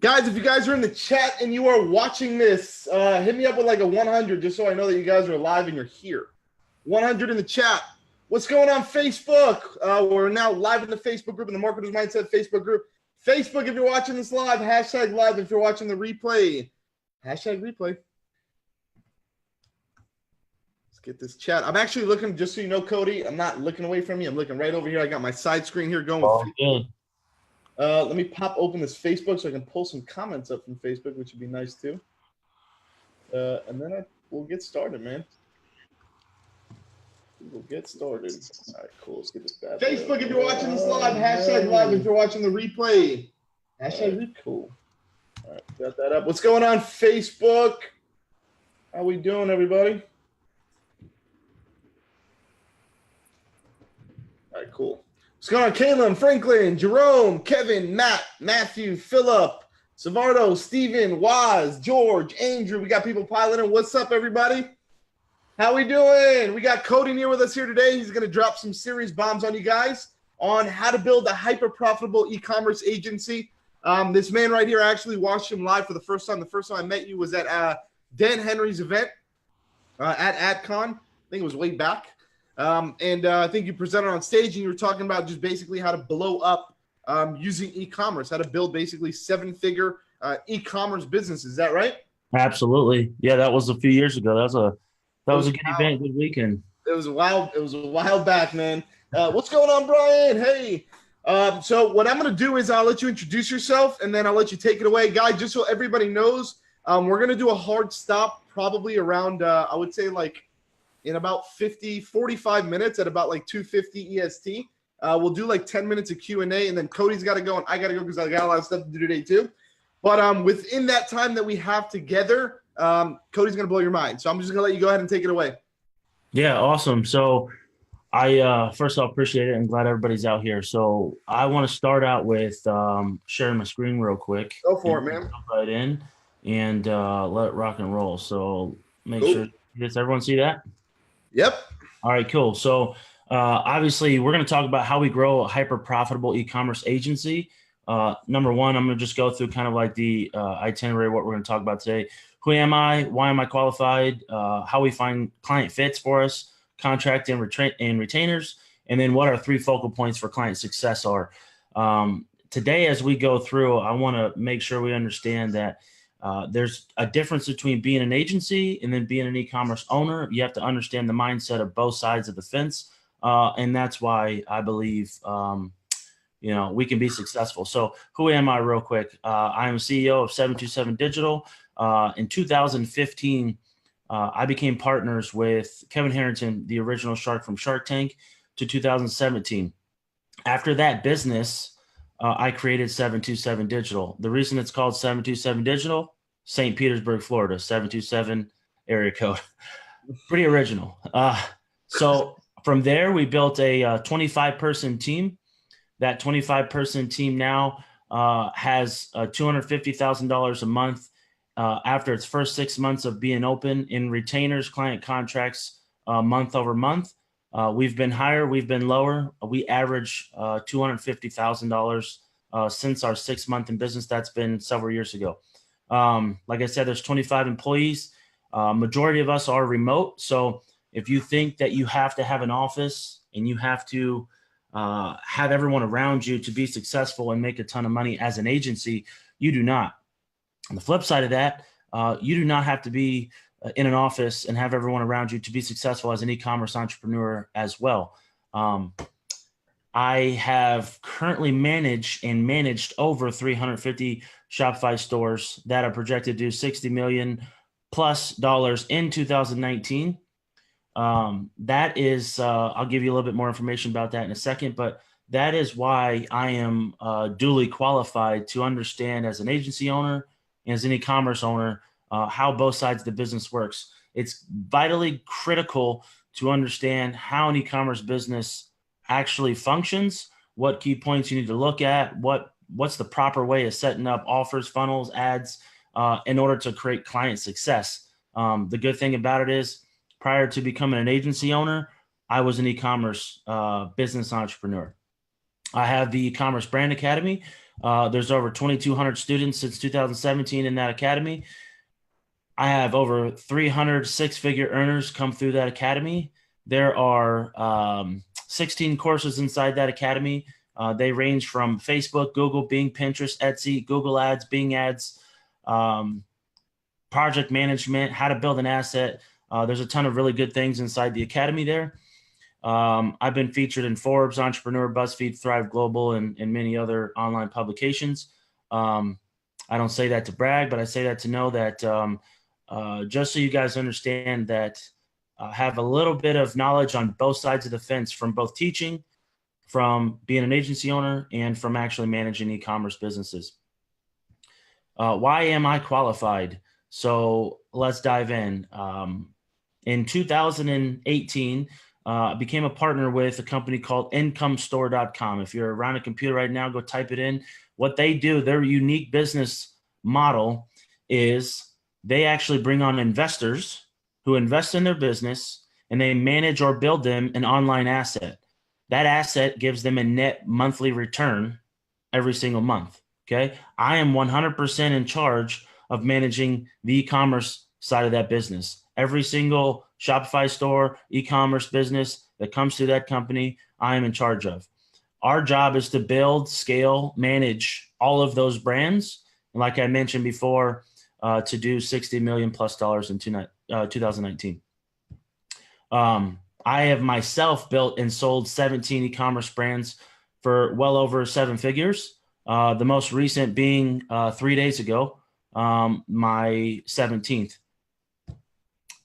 Guys, if you guys are in the chat and you are watching this, hit me up with like a 100 just so I know that you guys are live and you're here. 100 in the chat. What's going on Facebook? We're now live in the Facebook group, in the Marketers Mindset Facebook group. Facebook, if you're watching this live, hashtag live. If you're watching the replay, hashtag replay. Let's get this chat. I'm actually looking, just so you know, Cody, I'm not looking away from you. I'm looking right over here. I got my side screen here going with good. Let me pop open this Facebook so I can pull some comments up from Facebook, which would be nice too. And then we'll get started, man. We'll get started. All right, cool. Let's get this bad. Facebook, if you're watching this live, hashtag live. If you're watching the replay, hashtag cool. All right, got that up. What's going on, Facebook? How we doing, everybody? All right, cool. What's going on, Caleb, Franklin, Jerome, Kevin, Matt, Matthew, Philip, Savardo, Steven, Waz, George, Andrew. We got people piling in. What's up, everybody? How we doing? We got Cody Neer with us here today. He's going to drop some serious bombs on you guys on how to build a hyper-profitable e-commerce agency. This man right here, I actually watched him live for the first time. The first time I met you was at Dan Henry's event at AdCon. I think it was way back. I think you presented on stage and you were talking about just basically how to blow up using e-commerce, how to build basically seven-figure e-commerce business. Is that right? Absolutely. Yeah, that was a few years ago. That was a good event, good weekend. It was a while back, man. What's going on, Brian? Hey. So what I'm going to do is I'll let you introduce yourself and then I'll let you take it away. Guys, just so everybody knows, we're going to do a hard stop probably around, I would say like in about 45 minutes at about like 2:50 EST. We'll do like 10 minutes of Q&A and then Cody's got to go and I got to go because I got a lot of stuff to do today too. But within that time that we have together, Cody's going to blow your mind. So I'm just going to let you go ahead and take it away. Yeah, awesome. So I first of all appreciate it and glad everybody's out here. So I want to start out with sharing my screen real quick. Go for it, man. Jump right in and let it rock and roll. So make sure, does everyone see that? Yep. All right, cool. So obviously we're going to talk about how we grow a hyper profitable e-commerce agency. Number one, I'm going to just go through kind of like the itinerary of what we're going to talk about today. Who am I? Why am I qualified? How we find client fits for us, contract and retainers, and then what our 3 focal points for client success are. Today, as we go through, I want to make sure we understand that there's a difference between being an agency and then being an e-commerce owner. You have to understand the mindset of both sides of the fence, and that's why I believe we can be successful. So who am I real quick? I'm CEO of 727 Digital. In 2015, I became partners with Kevin Harrington, the original shark from Shark Tank, to 2017. After that business, I created 727 Digital. The reason it's called 727 Digital, St. Petersburg, Florida, 727 area code. Pretty original. So from there, we built a 25-person team. That 25-person team now has $250,000 a month after its first 6 months of being open in retainers, client contracts, month over month. We've been higher, we've been lower. We average $250,000 since our 6 month in business. That's been several years ago. Like I said, there's 25 employees. Majority of us are remote. So if you think that you have to have an office and you have to have everyone around you to be successful and make a ton of money as an agency, you do not. On the flip side of that, you do not have to be in an office and have everyone around you to be successful as an e-commerce entrepreneur as well. I have currently managed over 350 Shopify stores that are projected to do $60 million plus in 2019. That is, I'll give you a little bit more information about that in a second, but that is why I am duly qualified to understand as an agency owner and as an e-commerce owner how both sides of the business works. It's vitally critical to understand how an e-commerce business actually functions, what key points you need to look at, what's the proper way of setting up offers, funnels, ads in order to create client success. The good thing about it is, prior to becoming an agency owner, I was an e-commerce business entrepreneur. I have the e-commerce brand academy, There's over 2,200 students since 2017 in that academy. I have over 300 six-figure earners come through that academy. There are 16 courses inside that academy. They range from Facebook, Google, Bing, Pinterest, Etsy, Google Ads, Bing Ads, project management, how to build an asset. There's a ton of really good things inside the academy there. I've been featured in Forbes, Entrepreneur, BuzzFeed, Thrive Global, and many other online publications. I don't say that to brag, but I say that to know that just so you guys understand that have a little bit of knowledge on both sides of the fence, from both teaching, from being an agency owner, and from actually managing e-commerce businesses. Why am I qualified? So let's dive in. In 2018, I became a partner with a company called incomestore.com. If you're around a computer right now, go type it in. What they do, their unique business model is they actually bring on investors who invest in their business, and they manage or build them an online asset. That asset gives them a net monthly return every single month. Okay. I am 100% in charge of managing the e-commerce side of that business. Every single Shopify store, e-commerce business that comes through that company, I am in charge of. Our job is to build, scale, manage all of those brands. And like I mentioned before, to do $60 million plus in 2019. I have myself built and sold 17 e-commerce brands for well over 7 figures. The most recent being 3 days ago, my 17th.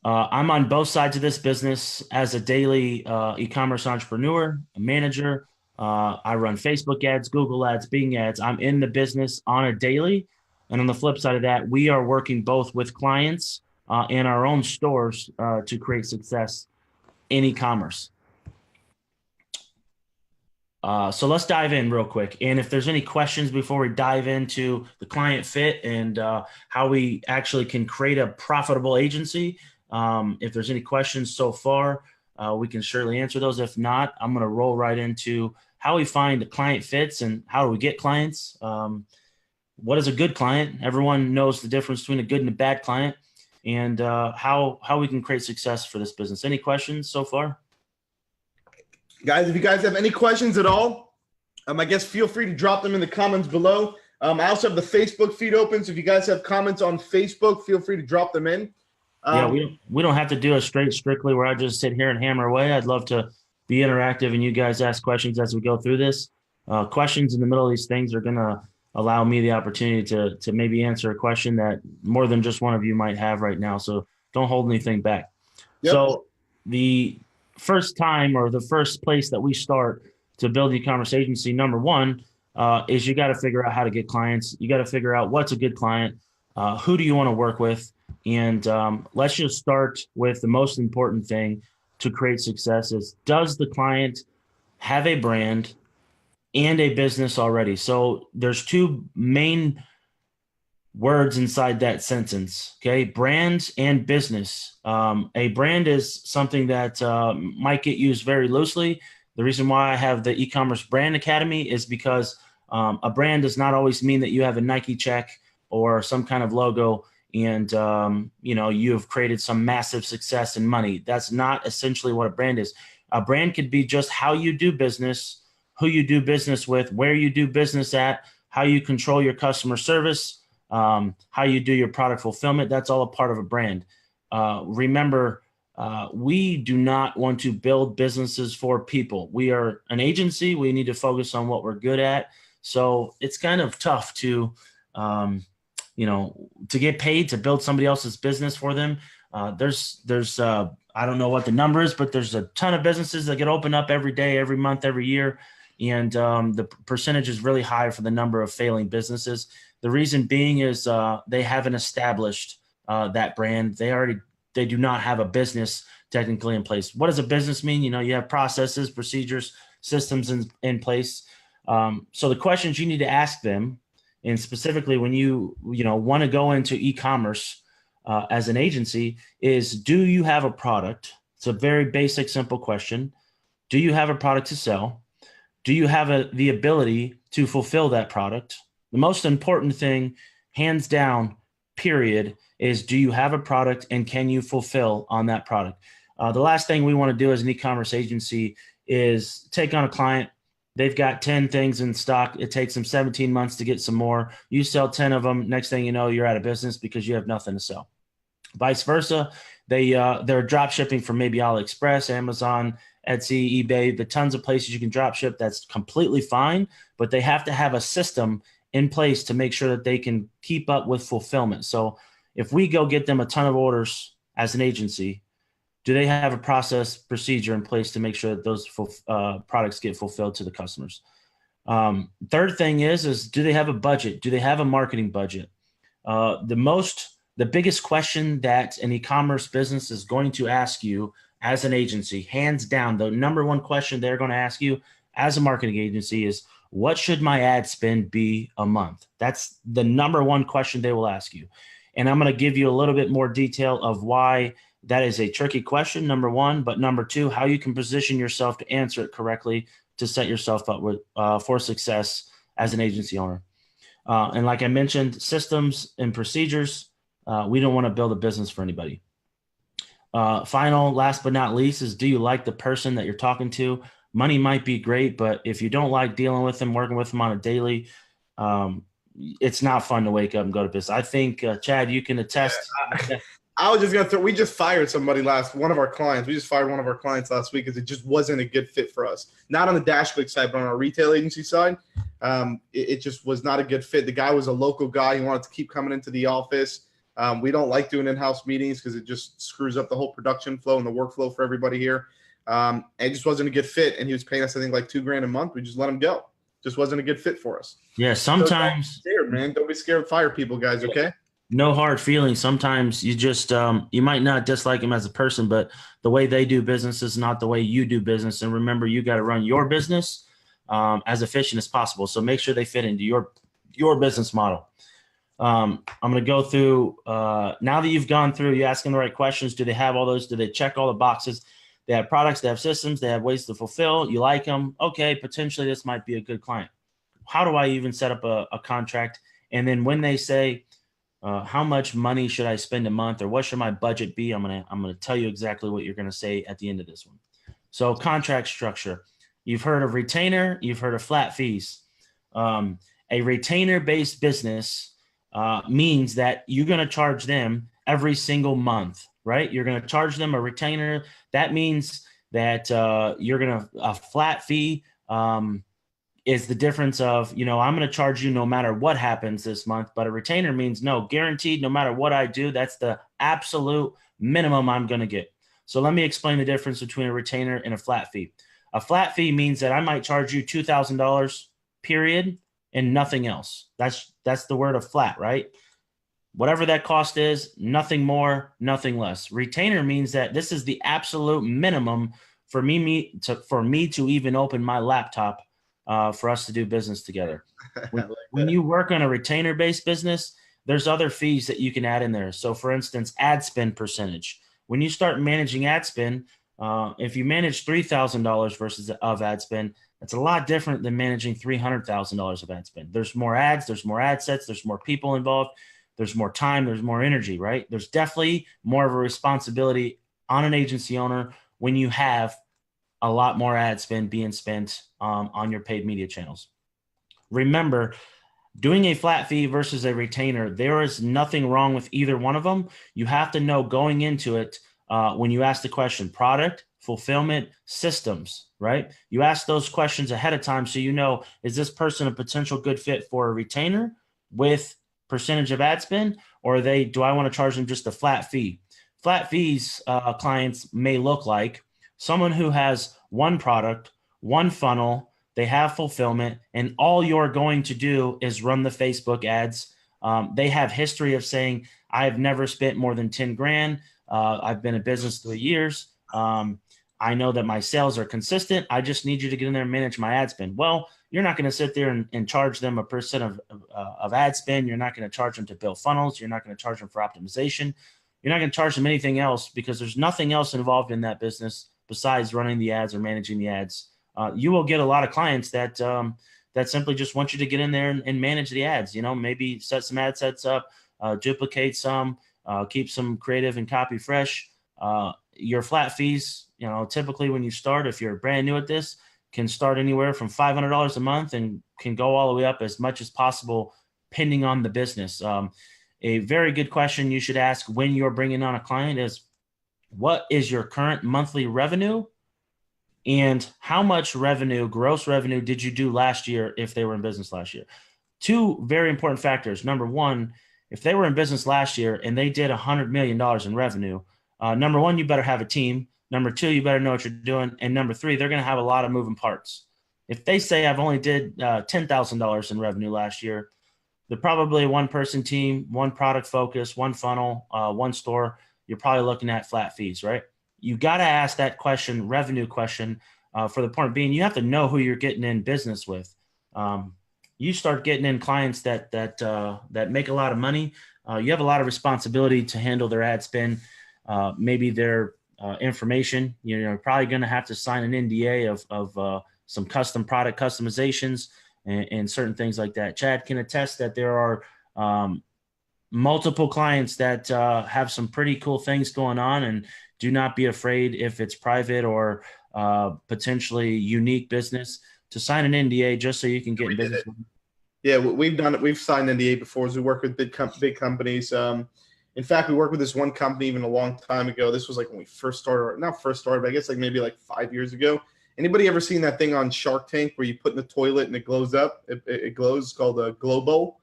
I'm on both sides of this business as a daily e-commerce entrepreneur, a manager. I run Facebook ads, Google ads, Bing ads. I'm in the business on a daily. And on the flip side of that, we are working both with clients and our own stores to create success in e-commerce. So let's dive in real quick. And if there's any questions before we dive into the client fit and how we actually can create a profitable agency, if there's any questions so far, we can surely answer those. If not, I'm going to roll right into how we find the client fits and how do we get clients. What is a good client? Everyone knows the difference between a good and a bad client, and how we can create success for this business. Any questions so far? Guys, if you guys have any questions at all, I guess feel free to drop them in the comments below. I also have the Facebook feed open, so if you guys have comments on Facebook, feel free to drop them in. Yeah, we don't have to do a strictly where I just sit here and hammer away. I'd love to be interactive and you guys ask questions as we go through this. Questions in the middle of these things are going to allow me the opportunity to maybe answer a question that more than just one of you might have right now. So don't hold anything back. Yep. So the first time or the first place that we start to build the e-commerce agency, number one, is you got to figure out how to get clients. You got to figure out what's a good client. Who do you want to work with? And let's just start with the most important thing to create success is, does the client have a brand and a business already? So there's two main words inside that sentence, okay? Brand and business. A brand is something that might get used very loosely. The reason why I have the e-commerce brand academy is because a brand does not always mean that you have a Nike check or some kind of logo and you have created some massive success and money. That's not essentially what a brand is. A brand could be just how you do business, who you do business with, where you do business at, how you control your customer service, how you do your product fulfillment. That's all a part of a brand. Remember, we do not want to build businesses for people. We are an agency. We need to focus on what we're good at. So it's kind of tough to get paid to build somebody else's business for them. There's I don't know what the number is, but there's a ton of businesses that get opened up every day, every month, every year. And the percentage is really high for the number of failing businesses. The reason being is they haven't established that brand. They do not have a business technically in place. What does a business mean? You have processes, procedures, systems in place. So the questions you need to ask them, and specifically when you want to go into e-commerce as an agency, is, do you have a product? It's a very basic, simple question. Do you have a product to sell? Do you have the ability to fulfill that product. The most important thing, hands down, period, is do you have a product and can you fulfill on that product? The last thing we want to do as an e-commerce agency is take on a client. They've got 10 things in stock. It takes them 17 months to get some more. You sell 10 of them. Next thing you know, you're out of business because you have nothing to sell. Vice versa. They're drop shipping from maybe AliExpress, Amazon, Etsy, eBay, the tons of places you can drop ship. That's completely fine, but they have to have a system in place to make sure that they can keep up with fulfillment. So if we go get them a ton of orders as an agency, do they have a process procedure in place to make sure that those products get fulfilled to the customers? Third thing is do they have a budget? Do they have a marketing budget? The biggest question that an e-commerce business is going to ask you as an agency, hands down, the number one question they're going to ask you as a marketing agency is, what should my ad spend be a month? That's the number one question they will ask you. And I'm going to give you a little bit more detail of why that is a tricky question, number one, but number two, how you can position yourself to answer it correctly to set yourself up with, for success as an agency owner. And like I mentioned, systems and procedures, we don't want to build a business for anybody. Final, last but not least, is do you like the person that you're talking to? Money might be great, but if you don't like dealing with them, working with them on a daily, it's not fun to wake up and go to business. I think, Chad, you can attest. Yeah, I was just going to throw, we just fired somebody one of our clients. We just fired one of our clients last week because it just wasn't a good fit for us. Not on the DashClicks side, but on our retail agency side. It just was not a good fit. The guy was a local guy. He wanted to keep coming into the office. We don't like doing in-house meetings because it just screws up the whole production flow and the workflow for everybody here. It just wasn't a good fit. And he was paying us, I think, like $2,000 a month. We just let him go. Just wasn't a good fit for us. Yeah, sometimes. So don't be scared, man. Don't be scared to fire people, guys, okay? No hard feelings. Sometimes you just, you might not dislike them as a person, but the way they do business is not the way you do business. And remember, you got to run your business as efficient as possible. So make sure they fit into your business model. I'm going to go through, now that you've gone through, you asking the right questions. Do they have all those? Do they check all the boxes? They have products, they have systems, they have ways to fulfill. You like them. Okay, potentially this might be a good client. How do I even set up a contract? And then when they say, how much money should I spend a month, or what should my budget be? I'm gonna tell you exactly what you're gonna say at the end of this one. So contract structure. You've heard of retainer. You've heard of flat fees. A retainer-based business means that you're gonna charge them every single month, right? You're gonna charge them a retainer. That means that you're gonna a flat fee. Is the difference of, I'm going to charge you no matter what happens this month, but a retainer means no, guaranteed, no matter what I do, that's the absolute minimum I'm going to get. So let me explain the difference between a retainer and a flat fee. A flat fee means that I might charge you $2,000 period and nothing else. That's the word of flat, right? Whatever that cost is, nothing more, nothing less. Retainer means that this is the absolute minimum for me to even open my laptop for us to do business together. When you work on a retainer-based business, there's other fees that you can add in there. So for instance, ad spend percentage. When you start managing ad spend, if you manage $3,000 versus of ad spend, that's a lot different than managing $300,000 of ad spend. There's more ads, there's more ad sets, there's more people involved, there's more time, there's more energy, right? There's definitely more of a responsibility on an agency owner when you have a lot more ad spend being spent on your paid media channels. Remember, doing a flat fee versus a retainer, there is nothing wrong with either one of them. You have to know going into it when you ask the question, product, fulfillment, systems, right? You ask those questions ahead of time so you know, is this person a potential good fit for a retainer with percentage of ad spend, or do I want to charge them just a flat fee? Flat fees clients may look like someone who has one product, one funnel, they have fulfillment, and all you're going to do is run the Facebook ads. They have history of saying, I've never spent more than 10 grand. I've been in business 3 years. I know that my sales are consistent. I just need you to get in there and manage my ad spend. Well, you're not going to sit there and charge them a percent of ad spend. You're not going to charge them to build funnels. You're not going to charge them for optimization. You're not going to charge them anything else because there's nothing else involved in that business besides running the ads or managing the ads. You will get a lot of clients that that simply just want you to get in there and manage the ads. Maybe set some ad sets up, duplicate some, keep some creative and copy fresh. Your flat fees, typically when you start, if you're brand new at this, can start anywhere from $500 a month and can go all the way up as much as possible, depending on the business. A very good question you should ask when you're bringing on a client is, what is your current monthly revenue? And how much revenue, gross revenue, did you do last year if they were in business last year? Two very important factors. Number one, if they were in business last year and they did $100 million in revenue, number one, you better have a team. Number two, you better know what you're doing. And number three, they're going to have a lot of moving parts. If they say I've only did $10,000 in revenue last year, they're probably a one-person team, one product focus, one funnel, one store. You're probably looking at flat fees, right? You got to ask that question, revenue question, for the point being, you have to know who you're getting in business with. You start getting in clients that make a lot of money. You have a lot of responsibility to handle their ad spend, maybe their information. You're probably going to have to sign an NDA of some custom product customizations and certain things like that. Chad can attest that there are multiple clients that have some pretty cool things going on, and do not be afraid, if it's private or potentially unique business, to sign an NDA just so you can get in business. Yeah, we've done it. We've signed NDA before. As we work with big companies. In fact, we worked with this one company even a long time ago. This was like when we first started, not first started, but I guess like maybe like 5 years ago. Anybody ever seen that thing on Shark Tank where you put in the toilet and it glows up? It glows. It's called a glow bowl.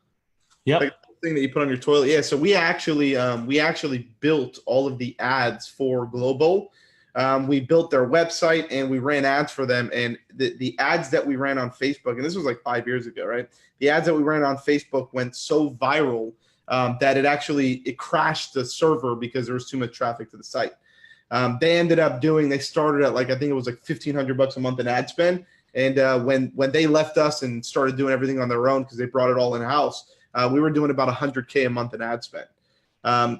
Yeah. Like thing that you put on your toilet. Yeah. So we actually built all of the ads for Global. We built their website and we ran ads for them. And the ads that we ran on Facebook, and this was like 5 years ago, right? The ads that we ran on Facebook went so viral that it crashed the server because there was too much traffic to the site. They started at I think it was like $1,500 a month in ad spend. And when they left us and started doing everything on their own, because they brought it all in house, we were doing about $100K a month in ad spend.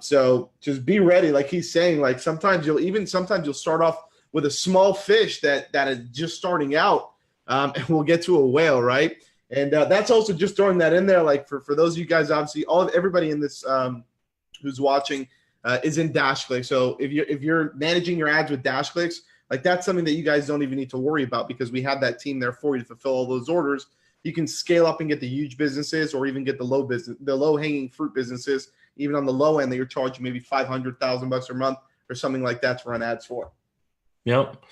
So just be ready. Like he's saying, sometimes you'll start off with a small fish that is just starting out, and we'll get to a whale, right? And that's also just throwing that in there. Like for those of you guys, obviously everybody in this who's watching is in DashClicks. So if you're managing your ads with DashClicks, that's something that you guys don't even need to worry about, because we have that team there for you to fulfill all those orders. You can scale up and get the huge businesses, or even get the low hanging fruit businesses, even on the low end that you're charging maybe $500,000 a month or something like that to run ads for. Yep.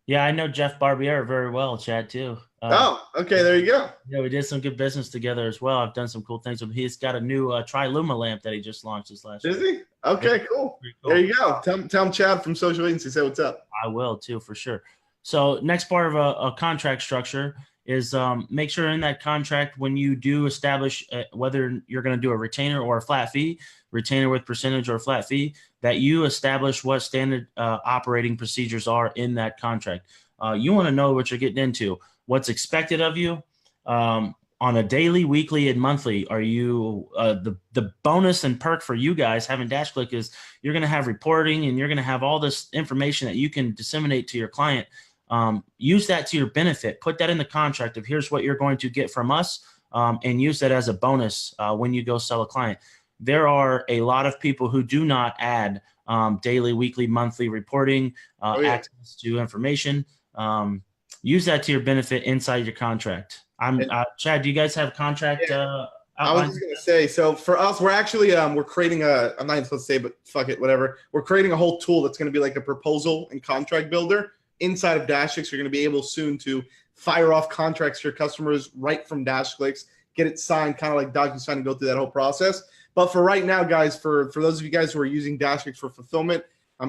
Yeah, I know Jeff Barbier very well, Chad, too. Okay, there you go. Yeah, we did some good business together as well. I've done some cool things with him. He's got a new Triluma lamp that he just launched this last year. Is he? Okay, cool. There you go. Tell him Chad from Social Agency, say what's up. I will too, for sure. So next part of a contract structure is make sure in that contract, when you do establish whether you're going to do a retainer or a flat fee, retainer with percentage or a flat fee, that you establish what standard operating procedures are in that contract. You want to know what you're getting into, what's expected of you on a daily, weekly, and monthly. Are you the bonus and perk for you guys having DashClick is you're going to have reporting, and you're going to have all this information that you can disseminate to your client. Use that to your benefit. Put that in the contract of here's what you're going to get from us, and use that as a bonus when you go sell a client. There are a lot of people who do not add daily, weekly, monthly reporting, access to information. Use that to your benefit inside your contract. Chad, do you guys have contract? I was just gonna say, so for us, we're actually we're creating I'm not even supposed to say, but fuck it, whatever. We're creating a whole tool that's gonna be like a proposal and contract builder inside of DashClicks. You're gonna be able soon to fire off contracts to your customers right from DashClicks, get it signed, kind of like DocuSign, and go through that whole process. But for right now, guys, for those of you guys who are using DashClicks for fulfillment,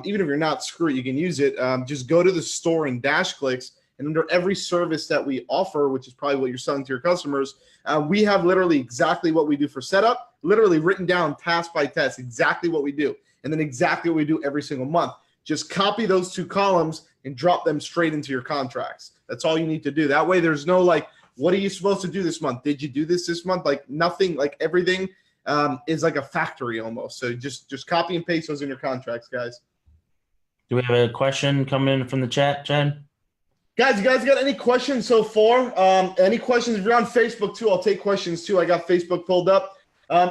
even if you're not, screw it, you can use it. Just go to the store in DashClicks, and under every service that we offer, which is probably what you're selling to your customers, we have literally exactly what we do for setup, literally written down task by task, exactly what we do, and then exactly what we do every single month. Just copy those two columns and drop them straight into your contracts. That's all you need to do. That way there's no what are you supposed to do this month? Did you do this month? Nothing, everything is like a factory almost. So just copy and paste those in your contracts, guys. Do we have a question coming in from the chat, Chad? Guys, you guys got any questions so far? Any questions? If you're on Facebook too, I'll take questions too. I got Facebook pulled up.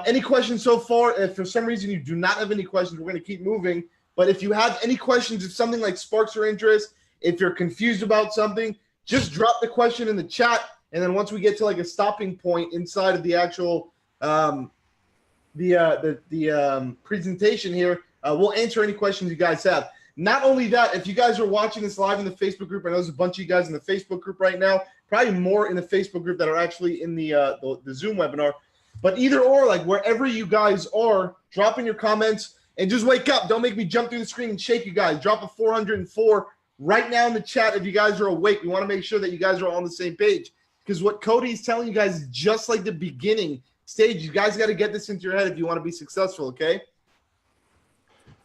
Any questions so far? If for some reason you do not have any questions, we're going to keep moving. But if you have any questions, if something like sparks your interest, if you're confused about something, just drop the question in the chat. And then once we get to like a stopping point inside of the actual presentation here, we'll answer any questions you guys have. Not only that, if you guys are watching this live in the Facebook group, I know there's a bunch of you guys in the Facebook group right now, probably more in the Facebook group that are actually in the Zoom webinar. But either or, like wherever you guys are, drop in your comments and just wake up. Don't make me jump through the screen and shake you guys. Drop a 404 right now in the chat if you guys are awake. We want to make sure that you guys are all on the same page. Because what Cody's telling you guys is just like the beginning stage. You guys got to get this into your head if you want to be successful, okay?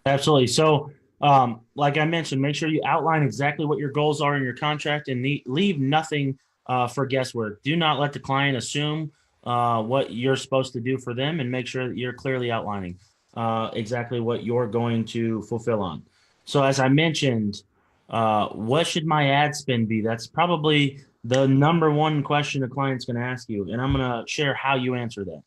Absolutely. So, like I mentioned, make sure you outline exactly what your goals are in your contract and leave nothing for guesswork. Do not let the client assume what you're supposed to do for them, and make sure that you're clearly outlining exactly what you're going to fulfill on. So as I mentioned, what should my ad spend be? That's probably the number one question a client's going to ask you, and I'm going to share how you answer that.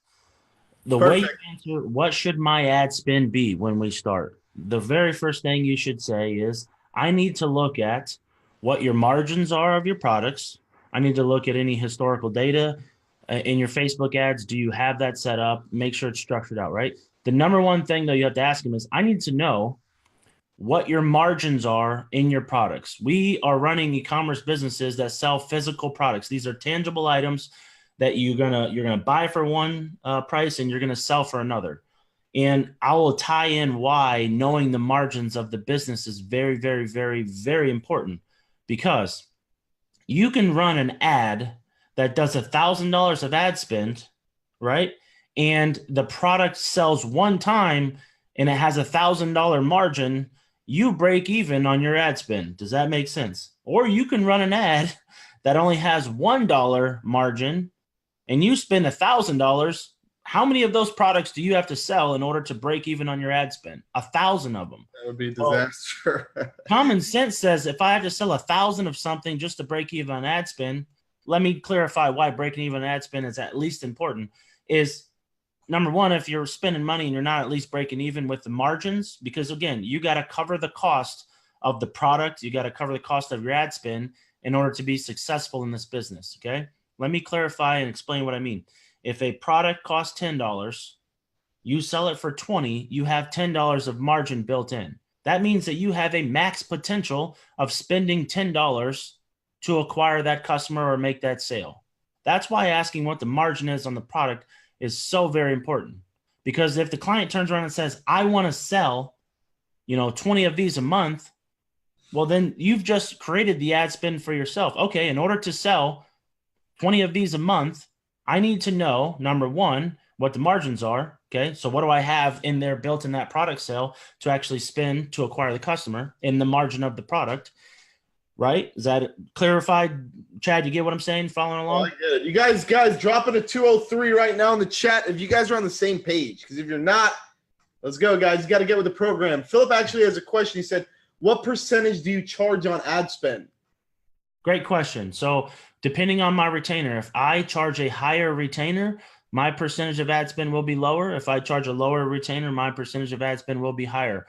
The way you answer, what should my ad spend be when we start? The very first thing you should say is, I need to look at what your margins are of your products. I need to look at any historical data in your Facebook ads. Do you have that set up? Make sure it's structured out, right? The number one thing, though, you have to ask them is, I need to know what your margins are in your products. We are running e-commerce businesses that sell physical products. These are tangible items that you're gonna buy for one price and you're gonna sell for another. And I will tie in why knowing the margins of the business is very, very, very, very important, because you can run an ad that does $1,000 of ad spend, right? And the product sells one time and it has $1,000 margin. You break even on your ad spend. Does that make sense? Or you can run an ad that only has $1 margin and you spend $1,000. How many of those products do you have to sell in order to break even on your ad spend? 1,000 of them. That would be a disaster. Well, common sense says if I have to sell 1,000 of something just to break even on ad spend, let me clarify why breaking even on ad spend is at least important. Is number one, if you're spending money and you're not at least breaking even with the margins, because again, you got to cover the cost of the product. You got to cover the cost of your ad spend in order to be successful in this business. Okay. Let me clarify and explain what I mean. If a product costs $10, you sell it for $20, you have $10 of margin built in. That means that you have a max potential of spending $10 to acquire that customer or make that sale. That's why asking what the margin is on the product is so very important. Because if the client turns around and says, I want to sell, 20 of these a month, well, then you've just created the ad spend for yourself. Okay, in order to sell 20 of these a month, I need to know, number one, what the margins are. Okay, so what do I have in there built in that product sale to actually spend to acquire the customer in the margin of the product, right? Is that clarified, Chad? You get what I'm saying? Following along? Oh, I get it. You guys dropping a 203 right now in the chat if you guys are on the same page. Because if you're not, let's go, guys. You got to get with the program. Philip actually has a question. He said, what percentage do you charge on ad spend? Great question. So depending on my retainer, if I charge a higher retainer, my percentage of ad spend will be lower. If I charge a lower retainer, my percentage of ad spend will be higher.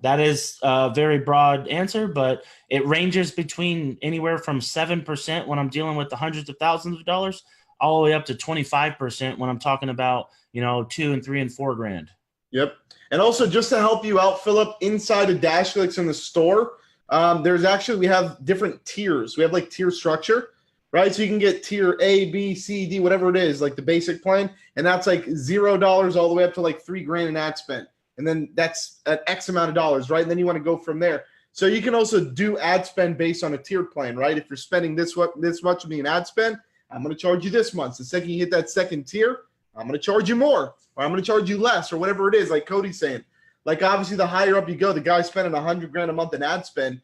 That is a very broad answer, but it ranges between anywhere from 7% when I'm dealing with the hundreds of thousands of dollars, all the way up to 25% when I'm talking about, $2 and $3 and $4 grand. Yep. And also, just to help you out, Philip, inside of DashClicks in the store, we have different tiers. We have like tier structure, right? So you can get tier A, B, C, D, whatever it is, like the basic plan. And that's like $0 all the way up to like $3 grand in ad spend. And then that's at X amount of dollars, right? And then you want to go from there. So you can also do ad spend based on a tiered plan, right? If you're spending this much of me in ad spend, I'm going to charge you this much. The second you hit that second tier, I'm going to charge you more, or I'm going to charge you less, or whatever it is, like Cody's saying. Like obviously the higher up you go, the guy spending $100 grand a month in ad spend,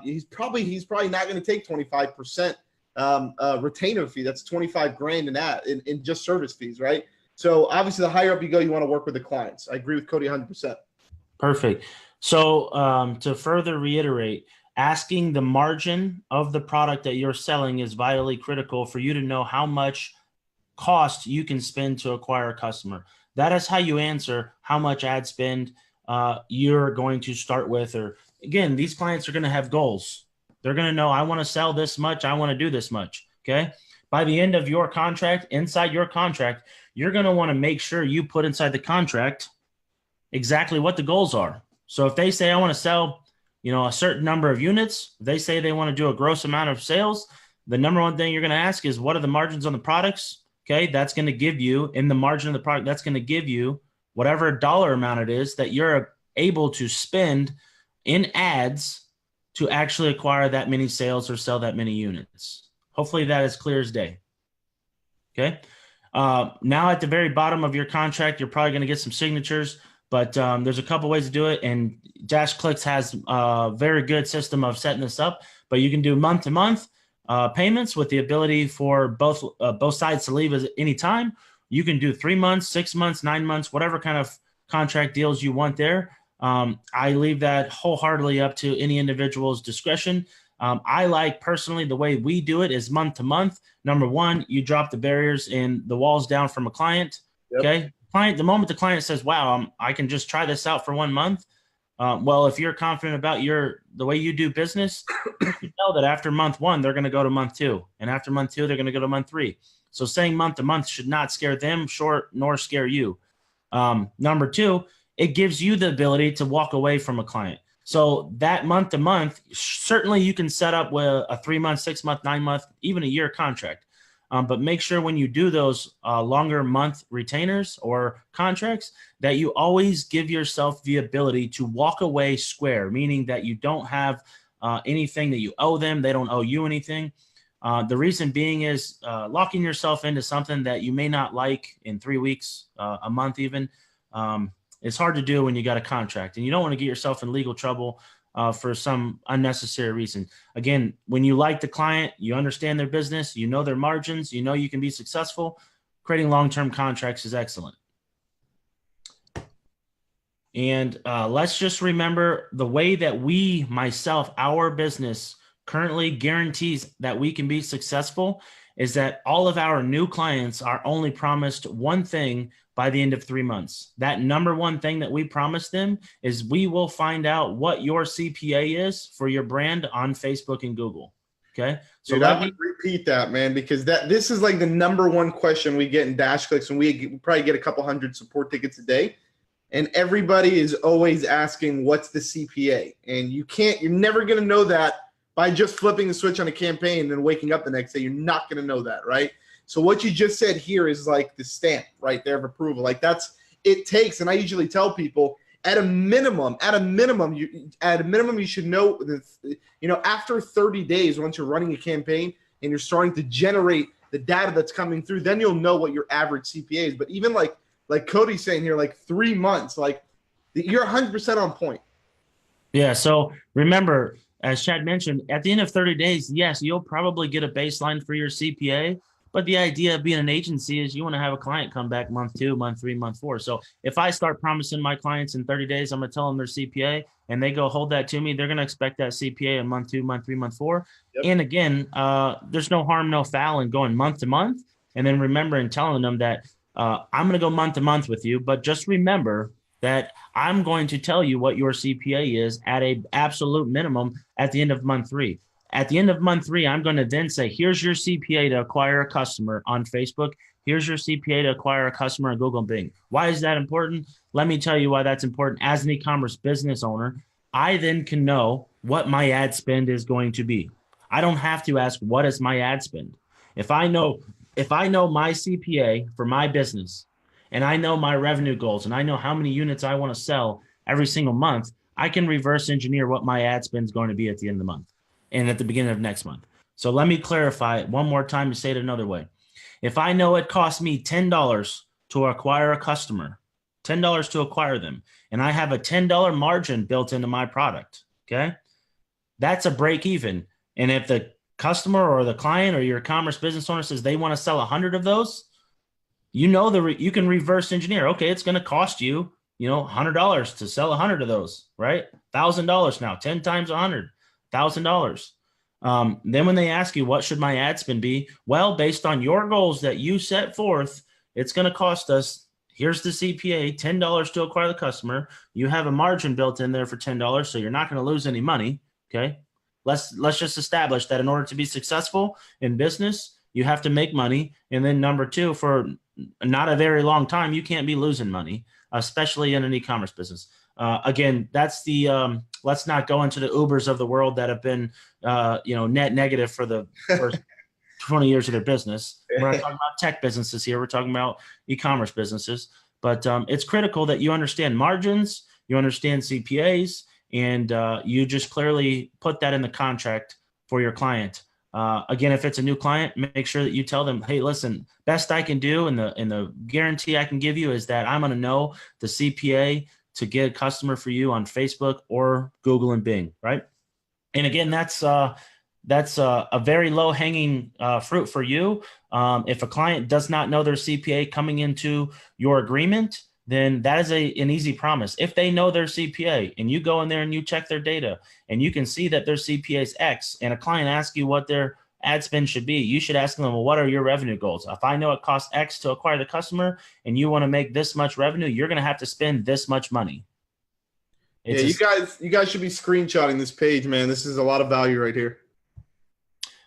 he's probably not going to take 25% retainer fee. That's 25 grand in just service fees, right? So obviously the higher up you go, you want to work with the clients. I agree with Cody 100%. Perfect. So to further reiterate, asking the margin of the product that you're selling is vitally critical for you to know how much cost you can spend to acquire a customer. That is how you answer how much ad spend you're going to start with. Or again, these clients are going to have goals. They're going to know, I want to sell this much. I want to do this much. Okay. By the end of your contract, inside your contract, you're going to want to make sure you put inside the contract exactly what the goals are. So if they say, I want to sell, a certain number of units, if they say they want to do a gross amount of sales, the number one thing you're going to ask is, what are the margins on the products? Okay. That's going to give you, in the margin of the product, that's going to give you whatever dollar amount it is that you're able to spend in ads to actually acquire that many sales or sell that many units. Hopefully that is clear as day. Okay. Now at the very bottom of your contract, you're probably going to get some signatures, but there's a couple ways to do it. And DashClicks has a very good system of setting this up, but you can do month-to-month payments with the ability for both sides to leave at any time. You can do 3 months, 6 months, 9 months, whatever kind of contract deals you want there. I leave that wholeheartedly up to any individual's discretion. I like personally the way we do it is month to month. Number one, you drop the barriers and the walls down from a client. Yep. Okay. The moment the client says, wow, I can just try this out for 1 month. Well, if you're confident about the way you do business, you know that after month 1, they're going to go to month 2. And after month 2, they're going to go to month 3. So saying month to month should not scare them nor scare you. Number 2, it gives you the ability to walk away from a client. So that month to month, certainly you can set up with a 3 month, 6 month, 9 month, even a year contract. But make sure when you do those longer month retainers or contracts that you always give yourself the ability to walk away square, meaning that you don't have anything that you owe them. They don't owe you anything. The reason being is locking yourself into something that you may not like in 3 weeks, a month even. It's hard to do when you got a contract, and you don't want to get yourself in legal trouble for some unnecessary reason. Again, when you like the client, you understand their business, you know their margins, you know you can be successful, creating long-term contracts is excellent. And let's just remember the way that our business currently guarantees that we can be successful is that all of our new clients are only promised one thing by the end of 3 months. That number one thing that we promise them is we will find out what your CPA is for your brand on Facebook and Google. Okay. So I would repeat that, man, because this is like the number one question we get in DashClicks, and we probably get a couple hundred support tickets a day. And everybody is always asking, what's the CPA? And you're never going to know that by just flipping the switch on a campaign and then waking up the next day. You're not going to know that, right? So what you just said here is like the stamp right there of approval. Like it takes, and I usually tell people at a minimum, you should know, after 30 days, once you're running a campaign and you're starting to generate the data that's coming through, then you'll know what your average CPA is. But even like Cody's saying here, like 3 months, like you're 100% on point. Yeah. So remember, as Chad mentioned, at the end of 30 days, yes, you'll probably get a baseline for your CPA. But the idea of being an agency is you want to have a client come back month 2, month 3, month 4. So if I start promising my clients in 30 days, I'm going to tell them their CPA, and they go hold that to me, they're going to expect that CPA in month 2, month 3, month 4. Yep. And again, there's no harm, no foul in going month to month. And then remembering telling them that I'm going to go month to month with you, but just remember that I'm going to tell you what your CPA is at a absolute minimum at the end of month 3. At the end of month 3, I'm going to then say, here's your CPA to acquire a customer on Facebook. Here's your CPA to acquire a customer on Google and Bing. Why is that important? Let me tell you why that's important. As an e-commerce business owner, I then can know what my ad spend is going to be. I don't have to ask, what is my ad spend? If I know my CPA for my business, and I know my revenue goals, and I know how many units I want to sell every single month, I can reverse engineer what my ad spend is going to be at the end of the month and at the beginning of next month. So let me clarify it one more time to say it another way. If I know it costs me $10 to acquire a customer, $10 to acquire them, and I have a $10 margin built into my product, okay, that's a break even. And if the customer or the client or your commerce business owner says they want to sell 100 of those, you can reverse engineer. Okay, it's going to cost you, $100 to sell 100 of those, right? $1,000 now, 10 times 100. $1,000. Then when they ask you, what should my ad spend be? Well, based on your goals that you set forth, it's going to cost us, here's the CPA, $10 to acquire the customer. You have a margin built in there for $10, so you're not going to lose any money. Okay. Let's just establish that in order to be successful in business, you have to make money. And then number two, for not a very long time, you can't be losing money, especially in an e-commerce business. Again, that's the let's not go into the Ubers of the world that have been net negative for the first 20 years of their business. We're not talking about tech businesses here. We're talking about e-commerce businesses. But it's critical that you understand margins, you understand CPAs, and you just clearly put that in the contract for your client. Again, if it's a new client, make sure that you tell them, hey, listen, best I can do and the guarantee I can give you is that I'm going to know the CPA to get a customer for you on Facebook or Google and Bing, right? And again, that's a very low hanging fruit for you. If a client does not know their CPA coming into your agreement, then that is an easy promise. If they know their CPA and you go in there and you check their data and you can see that their CPA is X and a client asks you what their ad spend should be, you should ask them, well, what are your revenue goals? If I know it costs X to acquire the customer and you want to make this much revenue, you're going to have to spend this much money. You guys should be screenshotting this page, man. This is a lot of value right here.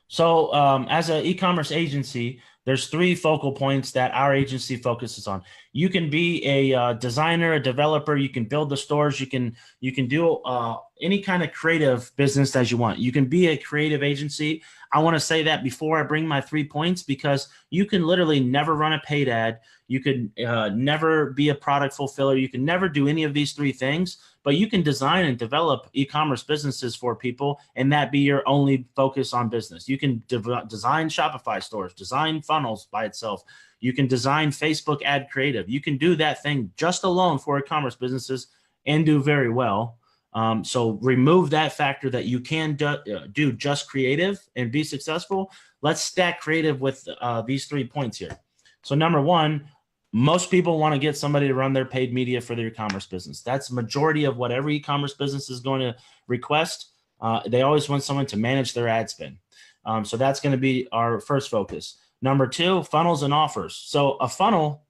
So as an e-commerce agency, there's 3 focal points that our agency focuses on. You can be a designer, a developer. You can build the stores. You can do any kind of creative business as you want. You can be a creative agency. I want to say that before I bring my 3 points, because you can literally never run a paid ad. You could never be a product fulfiller. You can never do any of these 3 things, but you can design and develop e-commerce businesses for people, and that be your only focus on business. You can design Shopify stores, design funnels by itself. You can design Facebook ad creative. You can do that thing just alone for e-commerce businesses and do very well. So remove that factor that you can do just creative and be successful. Let's stack creative with these 3 points here. So number 1, most people want to get somebody to run their paid media for their e-commerce business. That's the majority of what every e-commerce business is going to request. They always want someone to manage their ad spend. So that's going to be our first focus. Number 2, funnels and offers. So a funnel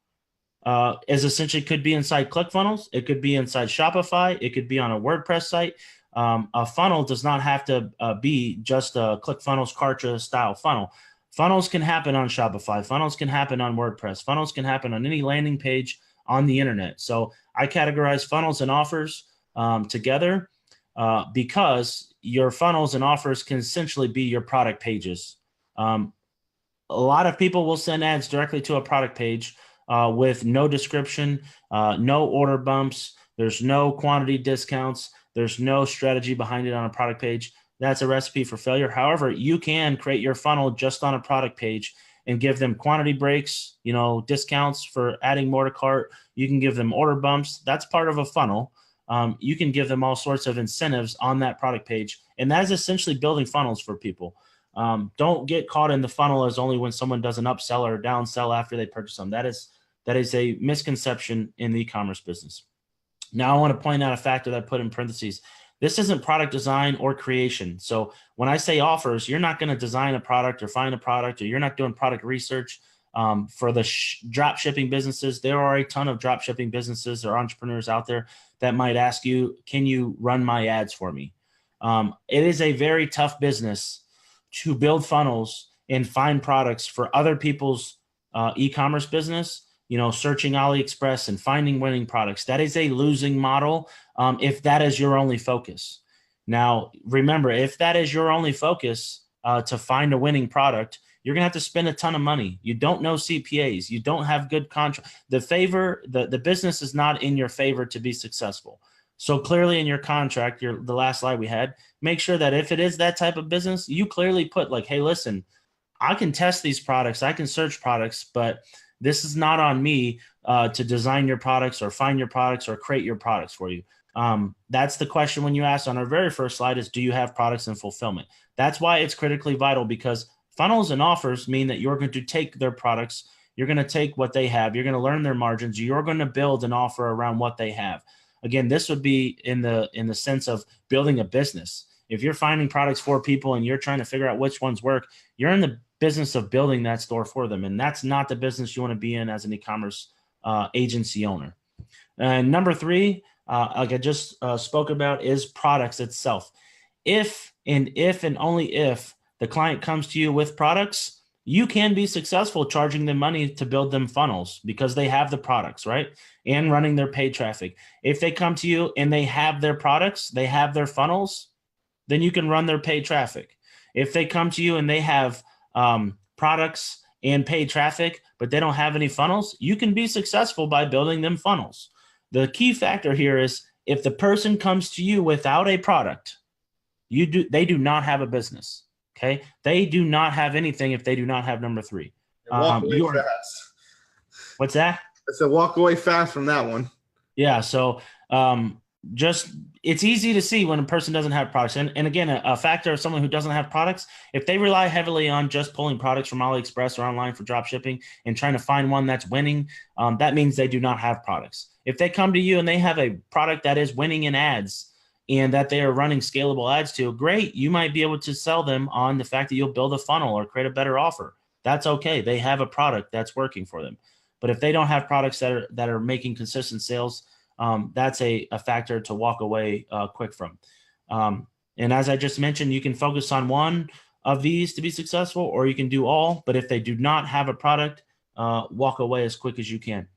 is essentially could be inside ClickFunnels. It could be inside Shopify. It could be on a WordPress site. A funnel does not have to be just a ClickFunnels Kartra style funnel. Funnels can happen on Shopify. Funnels can happen on WordPress. Funnels can happen on any landing page on the internet. So I categorize funnels and offers together because your funnels and offers can essentially be your product pages. A lot of people will send ads directly to a product page with no description, no order bumps. There's no quantity discounts. There's no strategy behind it on a product page. That's a recipe for failure. However, you can create your funnel just on a product page and give them quantity breaks, discounts for adding more to cart. You can give them order bumps. That's part of a funnel. You can give them all sorts of incentives on that product page. And that is essentially building funnels for people. Don't get caught in the funnel as only when someone does an upsell or a downsell after they purchase them. That is a misconception in the e-commerce business. Now, I want to point out a factor that I put in parentheses. This isn't product design or creation. So when I say offers, you're not going to design a product or find a product, or you're not doing product research. For the drop shipping businesses, there are a ton of drop shipping businesses or entrepreneurs out there that might ask you, can you run my ads for me? It is a very tough business to build funnels and find products for other people's e-commerce business. Searching AliExpress and finding winning products. That is a losing model if that is your only focus. Now, remember, if that is your only focus to find a winning product, you're going to have to spend a ton of money. You don't know CPAs. You don't have good contract. The business is not in your favor to be successful. So clearly in your contract, the last slide we had, make sure that if it is that type of business, you clearly put like, hey, listen, I can test these products. I can search products, but this is not on me to design your products or find your products or create your products for you. That's the question when you asked on our very first slide is, do you have products in fulfillment? That's why it's critically vital, because funnels and offers mean that you're going to take their products. You're going to take what they have. You're going to learn their margins. You're going to build an offer around what they have. Again, this would be in the sense of building a business. If you're finding products for people and you're trying to figure out which ones work, you're in the business of building that store for them. And that's not the business you want to be in as an e-commerce agency owner. And number three, like I just spoke about, is products itself. If and only if the client comes to you with products, you can be successful charging them money to build them funnels because they have the products, right? And running their paid traffic. If they come to you and they have their products, they have their funnels, then you can run their paid traffic. If they come to you and they have products and paid traffic, but they don't have any funnels, you can be successful by building them funnels. The key factor here is if the person comes to you without a product, they do not have a business. Okay, they do not have anything if they do not have number three. Walk away fast. What's that? I said walk away fast from that one. Yeah, so just it's easy to see when a person doesn't have products. And again, a factor of someone who doesn't have products, if they rely heavily on just pulling products from AliExpress or online for drop shipping and trying to find one that's winning, that means they do not have products. If they come to you and they have a product that is winning in ads and that they are running scalable ads to, great, you might be able to sell them on the fact that you'll build a funnel or create a better offer. That's okay. They have a product that's working for them. But if they don't have products that are making consistent sales, that's a factor to walk away quick from. And as I just mentioned, you can focus on one of these to be successful, or you can do all. But if they do not have a product, walk away as quick as you can.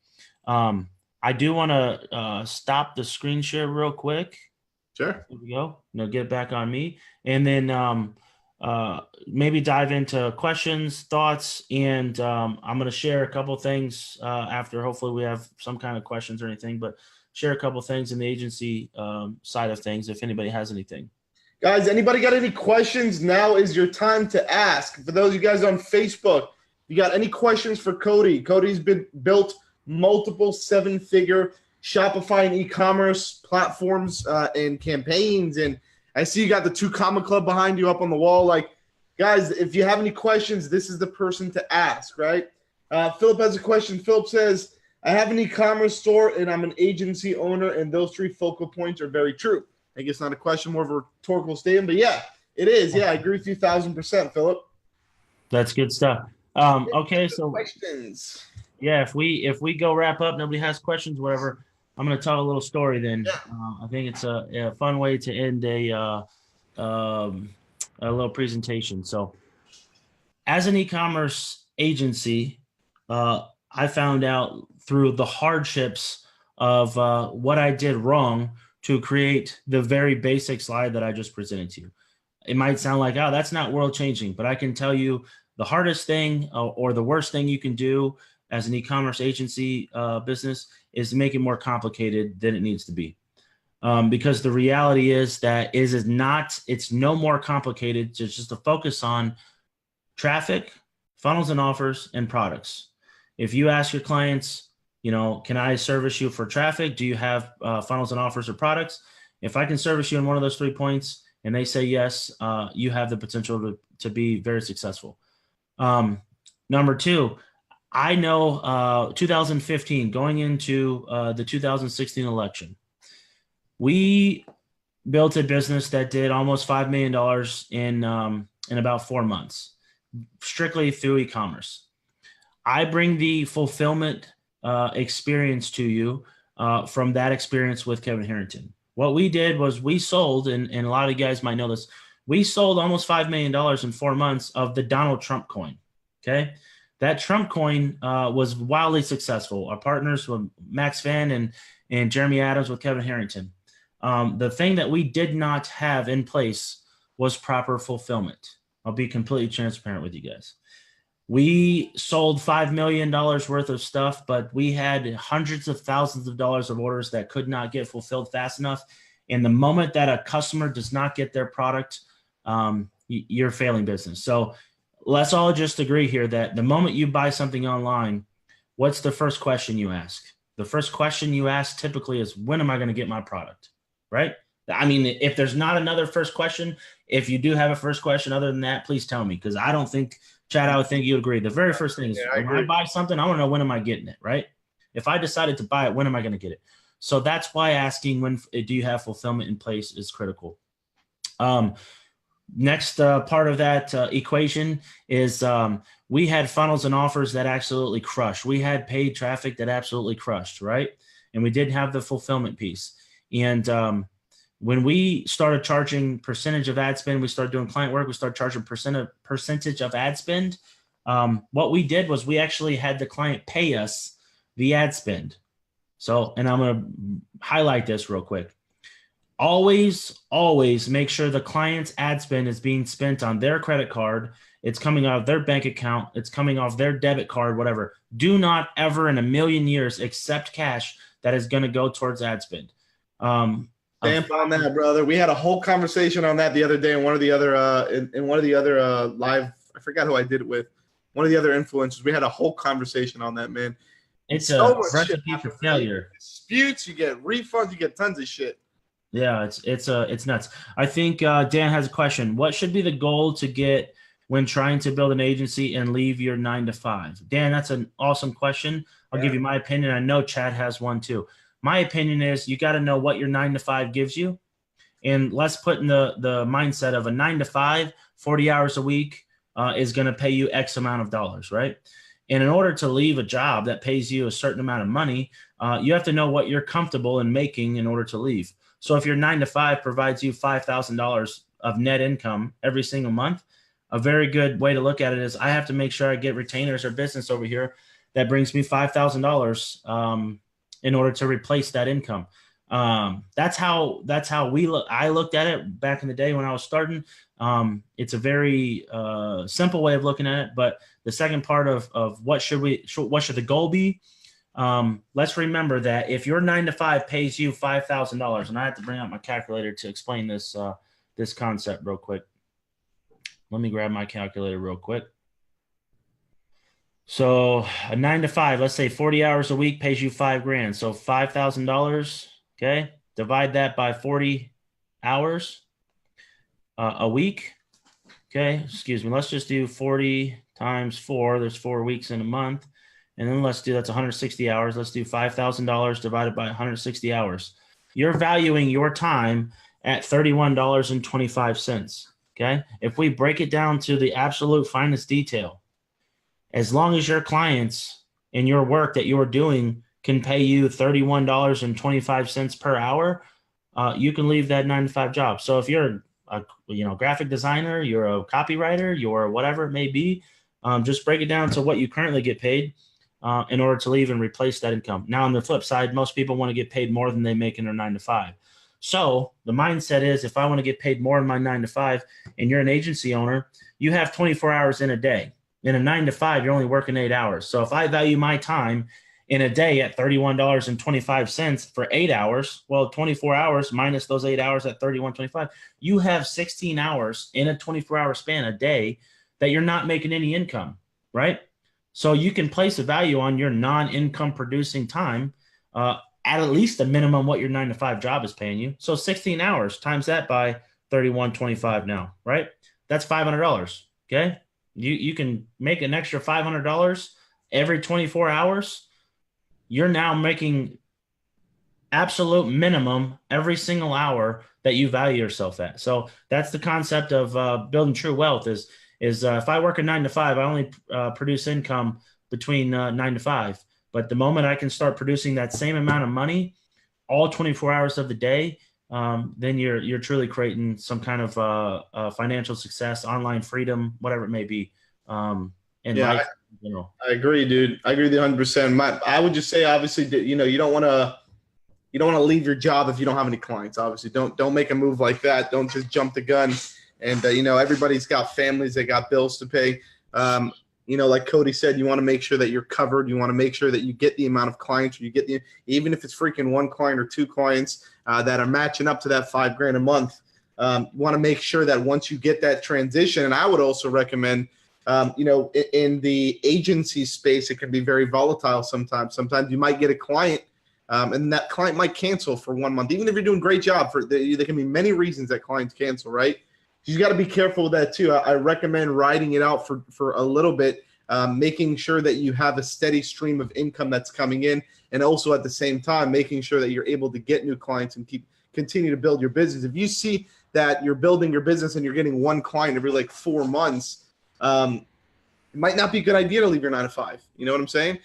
I do want to stop the screen share real quick. Sure. There we go. Now get back on me. And then maybe dive into questions, thoughts, and I'm going to share a couple things after. Hopefully we have some kind of questions or anything, but share a couple things in the agency side of things if anybody has anything. Guys, anybody got any questions? Now is your time to ask. For those of you guys on Facebook, you got any questions for Cody? Cody's built multiple seven-figure Shopify and e-commerce platforms and campaigns, and I see you got the 2 Comma Club behind you up on the wall. Like, guys, if you have any questions, this is the person to ask, right? Philip has a question. Philip says, I have an e-commerce store and I'm an agency owner, and those 3 focal points are very true. I guess not a question, more of a rhetorical statement, but yeah, it is. Yeah, I agree with you 1,000%, Philip. That's good stuff. Okay, so questions. Yeah, if we go wrap up, nobody has questions, whatever. I'm going to tell a little story then. Yeah. I think it's a fun way to end a little presentation. So as an e-commerce agency, I found out through the hardships of what I did wrong to create the very basic slide that I just presented to you. It might sound like, oh, that's not world changing, but I can tell you the hardest thing or the worst thing you can do as an e-commerce agency business is to make it more complicated than it needs to be. Because the reality is that it's no more complicated just to focus on traffic, funnels and offers, and products. If you ask your clients, can I service you for traffic? Do you have funnels and offers or products? If I can service you in one of those 3 points and they say yes, you have the potential to be very successful. Number 2, I know 2015 going into the 2016 election, we built a business that did almost $5 million in about 4 months, strictly through e-commerce. I bring the fulfillment experience to you from that experience with Kevin Harrington. What we did was we sold, and a lot of you guys might know this, we sold almost $5 million in 4 months of the Donald Trump coin. Okay. That Trump coin was wildly successful. Our partners were Max Van and Jeremy Adams with Kevin Harrington. The thing that we did not have in place was proper fulfillment. I'll be completely transparent with you guys. We sold $5 million worth of stuff, but we had hundreds of thousands of dollars of orders that could not get fulfilled fast enough. And the moment that a customer does not get their product, you're failing business. So let's all just agree here that the moment you buy something online, what's the first question you ask? The first question you ask typically is, when am I going to get my product? Right? I mean, if there's not another first question, if you do have a first question other than that, please tell me, because I don't think, Chad, I would think you'd agree. The very first thing is, when I buy something, I want to know, when am I getting it, right? If I decided to buy it, when am I going to get it? So that's why asking, when do you have fulfillment in place, is critical. Next part of that equation is we had funnels and offers that absolutely crushed. We had paid traffic that absolutely crushed, right? And we did have the fulfillment piece. And when we started charging percentage of ad spend, we started doing client work, we started charging percentage of ad spend. What we did was we actually had the client pay us the ad spend. So, and I'm going to highlight this real quick. Always make sure the client's ad spend is being spent on their credit card. It's coming out of their bank account. It's coming off their debit card, whatever. Do not ever in a million years accept cash that is going to go towards ad spend. Stamp on that, brother. We had a whole conversation on that the other day in one of the other live. I forgot who I did it with. One of the other influencers. We had a whole conversation on that, man. It's so a recipe for failure. Disputes, you get refunds, you get tons of shit. Yeah, it's nuts. I think Dan has a question. What should be the goal to get when trying to build an agency and leave your 9-to-5? Dan, that's an awesome question. I'll give you my opinion. I know Chad has one too. My opinion is you got to know what your 9-to-5 gives you. And let's put in the mindset of a 9-to-5, 40 hours a week is going to pay you X amount of dollars, right? And in order to leave a job that pays you a certain amount of money, you have to know what you're comfortable in making in order to leave. So if your 9-to-5 provides you $5,000 of net income every single month, a very good way to look at it is I have to make sure I get retainers or business over here that brings me $5,000 in order to replace that income. That's how I looked at it back in the day when I was starting. It's a very simple way of looking at it. But the second part of what should the goal be? Let's remember that if your 9-to-5 pays you $5,000, and I have to bring out my calculator to explain this concept real quick. Let me grab my calculator real quick. So a 9-to-5, let's say 40 hours a week pays you $5,000. So $5,000. Okay. Divide that by 40 hours a week. Okay. Excuse me. Let's just do 40 times 4. There's 4 weeks in a month. And then that's 160 hours. Let's do $5,000 divided by 160 hours. You're valuing your time at $31.25. Okay. If we break it down to the absolute finest detail, as long as your clients and your work that you're doing can pay you $31.25 per hour, you can leave that 9-to-5 job. So if you're a graphic designer, you're a copywriter, you're whatever it may be, just break it down to what you currently get paid in order to leave and replace that income. Now, on the flip side, most people want to get paid more than they make in their 9-to-5. So the mindset is if I want to get paid more in my 9-to-5 and you're an agency owner, you have 24 hours in a day. In a 9-to-5, you're only working 8 hours. So if I value my time in a day at $31.25 for 8 hours, well, 24 hours minus those 8 hours at $31.25, you have 16 hours in a 24-hour span a day that you're not making any income, right? So you can place a value on your non-income producing time at least the minimum what your 9-to-5 job is paying you. So 16 hours times that by $31.25 now, right? That's $500, okay? You can make an extra $500 every 24 hours. You're now making absolute minimum every single hour that you value yourself at. So that's the concept of building true wealth is if I work a 9-to-5, I only produce income between 9-to-5. But the moment I can start producing that same amount of money all 24 hours of the day, then you're truly creating some kind of financial success, online freedom, whatever it may be in life. I agree, dude. I agree with you 100%. I would just say, obviously, you don't want to leave your job if you don't have any clients. Obviously, don't make a move like that. Don't just jump the gun. And everybody's got families, they got bills to pay. Like Cody said, you want to make sure that you're covered. You want to make sure that you get the amount of clients, or you get even if it's freaking 1 client or 2 clients that are matching up to that $5,000 a month. You want to make sure that once you get that transition, and I would also recommend, in the agency space, it can be very volatile sometimes. Sometimes you might get a client, and that client might cancel for 1 month. Even if you're doing a great job, there can be many reasons that clients cancel, right? You got to be careful with that too. I recommend riding it out for a little bit, making sure that you have a steady stream of income that's coming in, and also at the same time making sure that you're able to get new clients and continue to build your business. If you see that you're building your business and you're getting one client every like 4 months, it might not be a good idea to leave your 9 to 5. You know what I'm saying?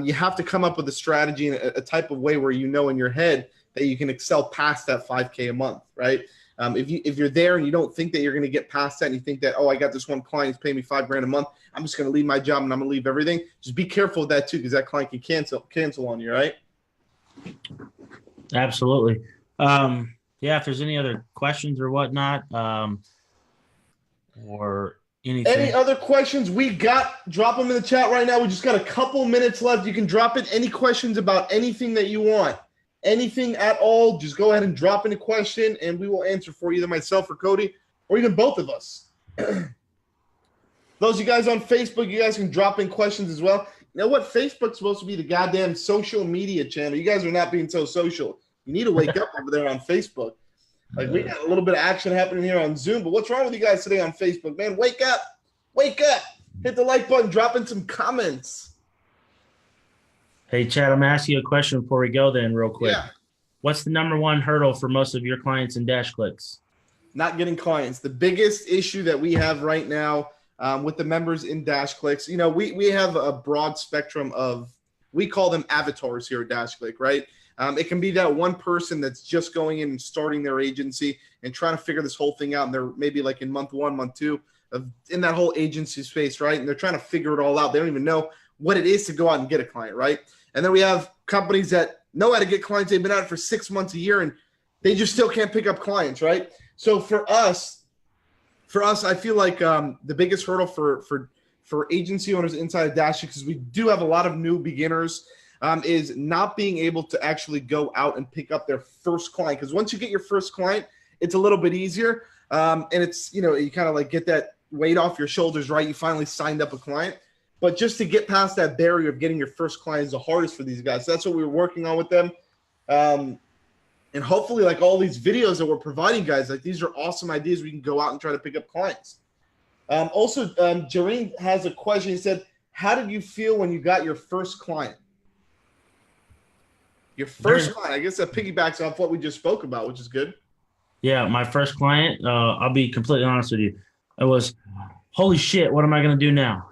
You have to come up with a strategy and a type of way where you know in your head that you can excel past that 5K a month, right? If you're there and you don't think that you're going to get past that, and you think that, oh, I got this one client who's paying me $5,000 a month, I'm just going to leave my job and I'm going to leave everything. Just be careful with that too, because that client can cancel on you, right? Absolutely. Yeah. If there's any other questions or whatnot, or anything. Any other questions drop them in the chat right now. We just got a couple minutes left. You can drop in any questions about anything that you want. Anything at all, just go ahead and drop in a question and we will answer for either myself or Cody or even both of us. Those of you guys on Facebook, you guys can drop in questions as well. You know what? Facebook's supposed to be the goddamn social media channel. You guys are not being so social. You need to wake up over there on Facebook. Like, we got a little bit of action happening here on Zoom, but what's wrong with you guys today on Facebook? Man, wake up. Wake up. Hit the like button. Drop in some comments. Hey, Chad, I'm going to ask you a question before we go then real quick. Yeah. What's the #1 hurdle for most of your clients in DashClicks? Not getting clients. The biggest issue that we have right now with the members in DashClicks, you know, we have a broad spectrum of, we call them avatars here at DashClick, right? It can be that one person that's just going in and starting their agency and trying to figure this whole thing out. And they're maybe like in month 1, month 2 in that whole agency space, right? And they're trying to figure it all out. They don't even know what it is to go out and get a client, right? And then we have companies that know how to get clients. They've been at it for 6 months, a year, and they just still can't pick up clients, right? So for us, I feel like the biggest hurdle for agency owners inside of DashClicks, because we do have a lot of new beginners, is not being able to actually go out and pick up their first client. Because once you get your first client, it's a little bit easier. And it's, you know, you kind of like get that weight off your shoulders, right? You finally signed up a client. But just to get past that barrier of getting your first client is the hardest for these guys. So that's what we were working on with them. And hopefully, like all these videos that we're providing, guys, like these are awesome ideas. We can go out and try to pick up clients. Also, Jareen has a question. He said, how did you feel when you got your first client? Your first client. I guess that piggybacks off what we just spoke about, which is good. Yeah, my first client, I'll be completely honest with you. It was, holy shit, what am I going to do now?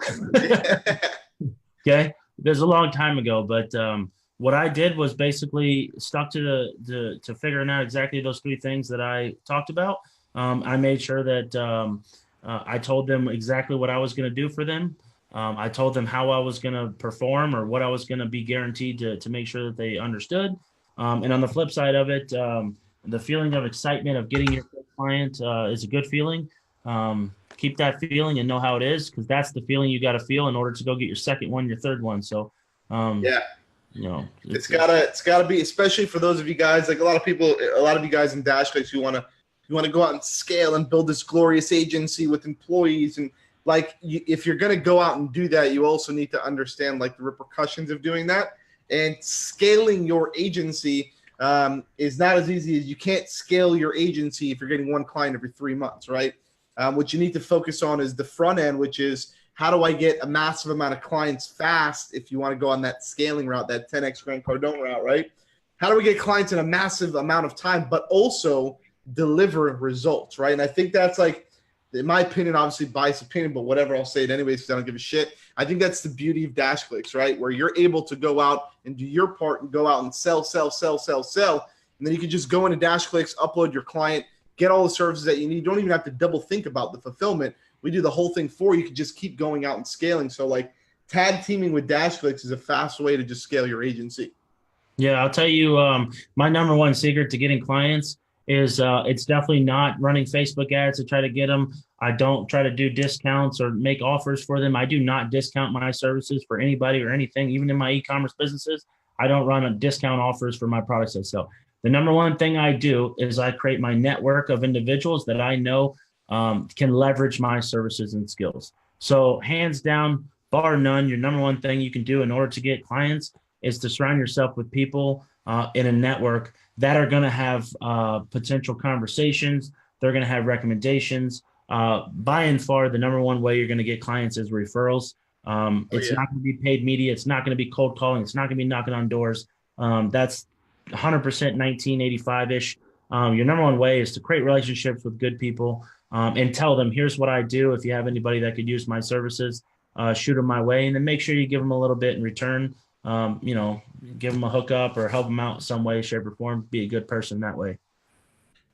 Okay. There's a long time ago, but what I did was basically stuck to figuring out exactly those 3 things that I talked about. I made sure that I told them exactly what I was going to do for them. I told them how I was going to perform or what I was going to be guaranteed to make sure that they understood. And on the flip side of it, the feeling of excitement of getting your client is a good feeling. Keep that feeling and know how it is, because that's the feeling you got to feel in order to go get your second one, your third one. So, yeah, you know, it's gotta be, especially for those of you guys, like a lot of you guys in DashClicks who want to go out and scale and build this glorious agency with employees. And like, if you're going to go out and do that, you also need to understand like the repercussions of doing that. And scaling your agency is not as easy as, you can't scale your agency if you're getting one client every 3 months, right? What you need to focus on is the front end, which is how do I get a massive amount of clients fast if you want to go on that scaling route, that 10X Grant Cardone route, right? How do we get clients in a massive amount of time, but also deliver results, right? And I think that's like, in my opinion, obviously biased opinion, but whatever, I'll say it anyways because I don't give a shit. I think that's the beauty of DashClicks, right? Where you're able to go out and do your part and go out and sell. And then you can just go into DashClicks, upload your client, get all the services that you need. You don't even have to double think about the fulfillment. We do the whole thing for you. You can just keep going out and scaling. So like tag teaming with DashClicks is a fast way to just scale your agency. Yeah, I'll tell you, my #1 secret to getting clients is it's definitely not running Facebook ads to try to get them. I don't try to do discounts or make offers for them. I do not discount my services for anybody or anything, even in my e-commerce businesses. I don't run a discount offers for my products I sell. The #1 thing I do is I create my network of individuals that I know can leverage my services and skills. So hands down, bar none, your #1 thing you can do in order to get clients is to surround yourself with people in a network that are going to have potential conversations. They're going to have recommendations. By and far, the #1 way you're going to get clients is referrals. It's not going to be paid media. It's not going to be cold calling. It's not going to be knocking on doors. That's 100% 1985-ish. Your number one way is to create relationships with good people and tell them, here's what I do. If you have anybody that could use my services, shoot them my way, and then make sure you give them a little bit in return. Give them a hookup or help them out some way, shape, or form. Be a good person that way.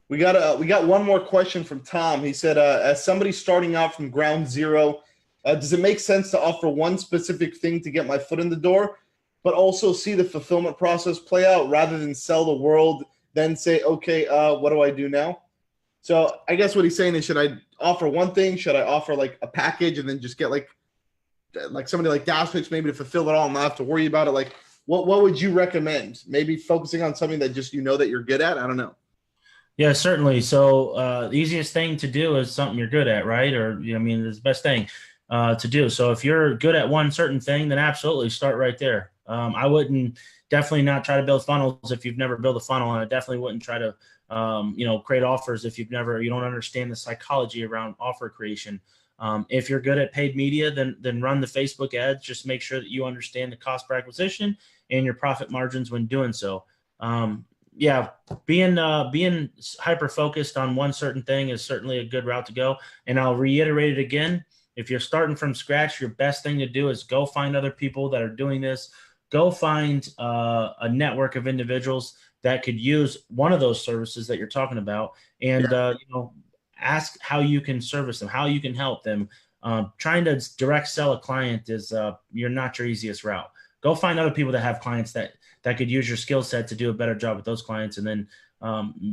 We got one more question from Tom. He said, as somebody starting out from ground zero, does it make sense to offer one specific thing to get my foot in the door, but also see the fulfillment process play out rather than sell the world, then say, okay, what do I do now? So I guess what he's saying is, should I offer one thing? Should I offer like a package and then just get like somebody like DashClicks maybe to fulfill it all and not have to worry about it? Like, what would you recommend? Maybe focusing on something that just that you're good at? I don't know. Yeah, certainly. So the easiest thing to do is something you're good at, right? Or, it's the best thing to do. So if you're good at one certain thing, then absolutely start right there. I wouldn't definitely not try to build funnels if you've never built a funnel. And I definitely wouldn't try to, create offers if you don't understand the psychology around offer creation. If you're good at paid media, then run the Facebook ads. Just make sure that you understand the cost per acquisition and your profit margins when doing so. Being hyper focused on one certain thing is certainly a good route to go. And I'll reiterate it again. If you're starting from scratch, your best thing to do is go find other people that are doing this. Go find a network of individuals that could use one of those services that you're talking about, and ask how you can service them, how you can help them. Trying to direct sell a client is you're not your easiest route. Go find other people that have clients that could use your skill set to do a better job with those clients, and then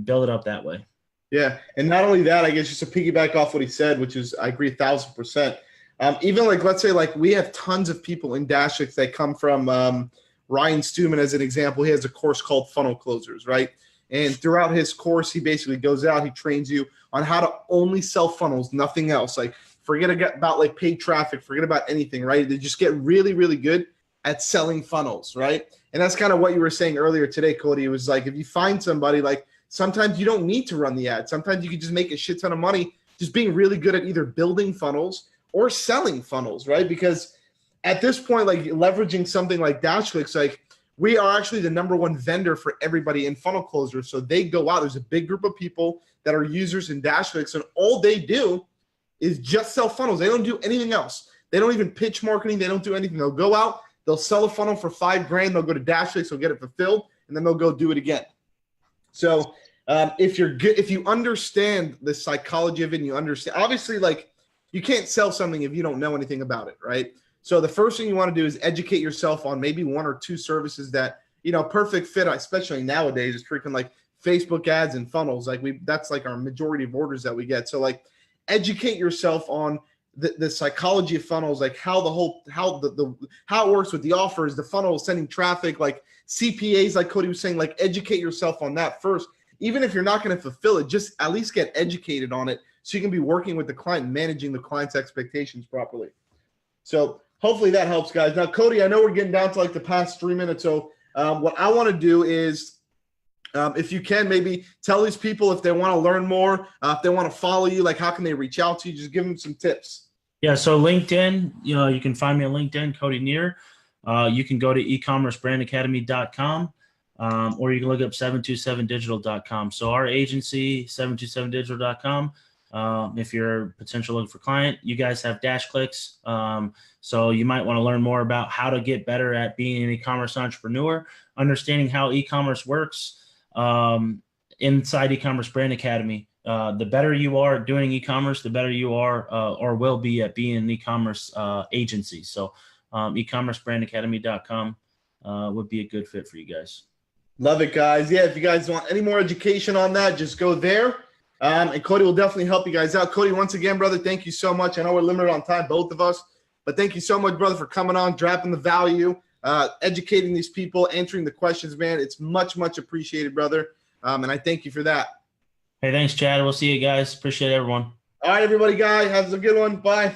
build it up that way. Yeah. And not only that, I guess just to piggyback off what he said, which is I agree 1,000%. Even like, let's say like we have tons of people in DashClicks that come from Ryan Stewman as an example. He has a course called Funnel Closers, right? And throughout his course, he basically goes out, he trains you on how to only sell funnels, nothing else. Like forget about like paid traffic, forget about anything, right? They just get really, really good at selling funnels, right? And that's kind of what you were saying earlier today, Cody. It was like, if you find somebody, like sometimes you don't need to run the ad. Sometimes you can just make a shit ton of money just being really good at either building funnels or selling funnels, right? Because at this point, like leveraging something like DashClicks, like we are actually the number one vendor for everybody in Funnel Closers. So they go out, there's a big group of people that are users in DashClicks, and all they do is just sell funnels. They don't do anything else. They don't even pitch marketing. They don't do anything. They'll go out, they'll sell a funnel for $5,000. They'll go to DashClicks, they'll get it fulfilled, and then they'll go do it again. So if you understand the psychology of it, and you understand, obviously, like you can't sell something if you don't know anything about it, right? So the first thing you want to do is educate yourself on maybe one or two services that, perfect fit, especially nowadays, is freaking like Facebook ads and funnels. Like that's like our majority of orders that we get. So like educate yourself on the psychology of funnels, like how it works with the offers, the funnel sending traffic, like CPAs, like Cody was saying, like educate yourself on that first. Even if you're not going to fulfill it, just at least get educated on it so you can be working with the client, managing the client's expectations properly. So hopefully that helps, guys. Now, Cody, I know we're getting down to like the past 3 minutes. So what I want to do is, if you can, maybe tell these people if they want to learn more, if they want to follow you, like how can they reach out to you? Just give them some tips. Yeah, so LinkedIn, you can find me on LinkedIn, Cody Neer. You can go to eCommerceBrandAcademy.com, or you can look up 727digital.com. So our agency, 727digital.com. If you're a potential looking for client, you guys have DashClicks. So you might want to learn more about how to get better at being an e-commerce entrepreneur, understanding how e-commerce works inside eCommerce Brand Academy. The better you are at doing e-commerce, the better you are or will be at being an e-commerce agency. So eCommerceBrandAcademy.com would be a good fit for you guys. Love it, guys. Yeah, if you guys want any more education on that, just go there. And Cody will definitely help you guys out. Cody, once again, brother, thank you so much. I know we're limited on time, both of us, but thank you so much, brother, for coming on, dropping the value, educating these people, answering the questions, man. It's much, much appreciated, brother. And I thank you for that. Hey, thanks, Chad. We'll see you guys. Appreciate everyone. All right, everybody, guys. Have a good one. Bye.